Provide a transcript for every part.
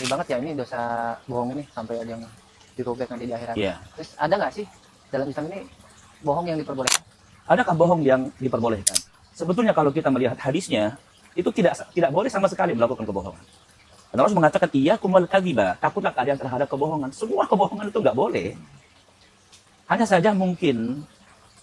ngeri banget ya ini dosa bohong ini sampai ada yang dirobek nanti di akhirat. Iya. Terus ada nggak sih dalam Islam ini bohong yang diperbolehkan? Adakah bohong yang diperbolehkan? Sebetulnya kalau kita melihat hadisnya, itu tidak boleh sama sekali melakukan kebohongan. Dan Rasul mengatakan, iyyakum wal kadhiba, takutlah kalian terhadap kebohongan. Semua kebohongan itu nggak boleh. Hanya saja mungkin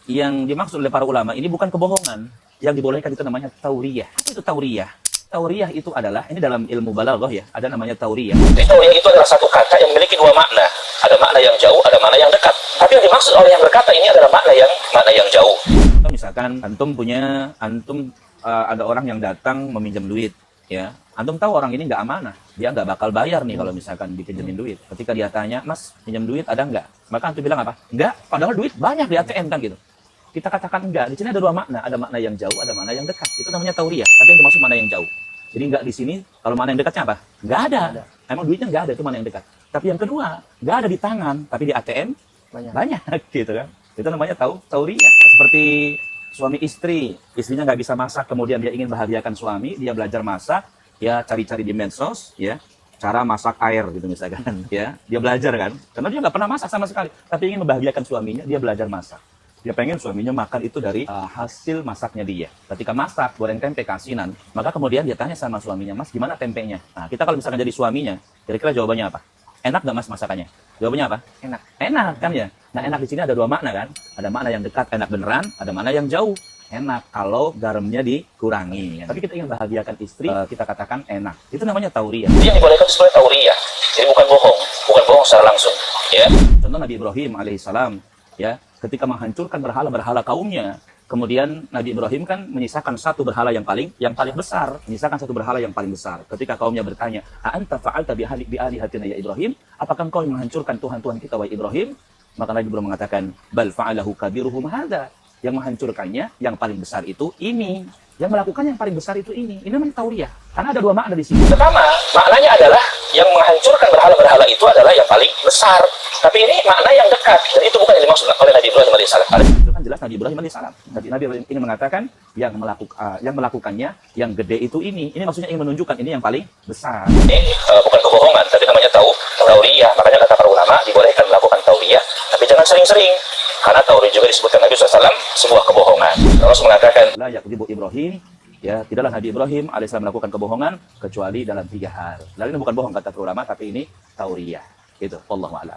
yang dimaksud oleh para ulama ini bukan kebohongan. Yang dibolehkan itu namanya tauriyah. Apa itu tauriyah? Tauriyah itu adalah, ini dalam ilmu balaghah ya, ada namanya tauriyah. Jadi tauriyah itu adalah satu kata yang memiliki dua makna. Ada makna yang jauh, ada makna yang dekat. Tapi yang dimaksud oleh yang berkata ini adalah makna yang jauh. Misalkan antum ada orang yang datang meminjam duit, ya. Antum tahu orang ini nggak amanah, dia nggak bakal bayar nih kalau misalkan dipinjemin duit. Ketika dia tanya, Mas, pinjam duit ada nggak? Maka antum bilang apa? Nggak, padahal duit banyak di ATM kan gitu. Kita katakan enggak. Di sini ada dua makna, ada makna yang jauh, ada makna yang dekat. Itu namanya tauriyah. Tapi yang dimaksud mana yang jauh. Jadi enggak di sini. Kalau mana yang dekatnya apa? Enggak ada. Emang duitnya enggak ada, itu mana yang dekat. Tapi yang kedua, enggak ada di tangan, tapi di ATM banyak gitu kan. Itu namanya tauriyah. Seperti suami istri, istrinya nggak bisa masak, kemudian dia ingin bahagiakan suami, dia belajar masak, ya cari-cari di medsos, ya cara masak air gitu misalkan, ya dia belajar kan, karena dia nggak pernah masak sama sekali, tapi ingin membahagiakan suaminya, dia belajar masak. Dia pengen suaminya makan itu dari hasil masaknya dia. Ketika masak, goreng tempe, asinan, maka kemudian dia tanya sama suaminya, Mas, gimana tempenya? Nah, kita kalau misalkan jadi suaminya, kira-kira jawabannya apa? Enak nggak Mas masakannya? Jawabannya apa? Enak. Enak kan ya? Nah, enak di sini ada dua makna kan? Ada makna yang dekat, enak beneran, ada makna yang jauh. Enak kalau garamnya dikurangi. Tapi kita ingin bahagiakan istri, kita katakan enak. Itu namanya tauriyah. Yang dibolehkan sebagai tauriyah. Jadi bukan bohong secara langsung. Ya. Contoh Nabi Ibrahim alaihissalam, ya, ketika menghancurkan berhala-berhala kaumnya, kemudian Nabi Ibrahim kan menyisakan satu berhala yang paling besar, menyisakan satu berhala yang paling besar. Ketika kaumnya bertanya, "A'anta fa'alta bi alihatina ya Ibrahim?" Apakah engkau yang menghancurkan Tuhan-Tuhan kita wahai Ibrahim? Maka Nabi Ibrahim mengatakan, "Bal fa'alahu kabiruhum hadza." Yang menghancurkannya yang paling besar itu ini. Yang melakukan yang paling besar itu ini. Ini namanya tauriyah. Karena ada dua makna di sini. Pertama, maknanya adalah yang menghancurkan berhala-berhala itu adalah yang paling besar. Tapi ini makna yang dekat. Dan itu bukan yang dimaksud oleh Nabi Ibrahim alaihissalam. Itu kan jelas Nabi Ibrahim alaihissalam. Nabi Ibrahim ingin mengatakan yang melakukannya yang gede itu ini. Ini maksudnya ingin menunjukkan ini yang paling besar. Ini bukan kebohongan, tapi namanya tauriyah. Makanya kata para ulama dibolehkan melakukan tauriyah, tapi jangan sering-sering. Karena tauriyah juga disebutkan Nabi SAW sebuah kebohongan. Rasul mengatakan, la yakdzibu Ibrahim, ya tidaklah Nabi Ibrahim alaihissalam melakukan kebohongan kecuali dalam 3 hal. Lalu ini bukan bohong kata para ulama, tapi ini tauriyah. Gitu. Wallahu a'lam.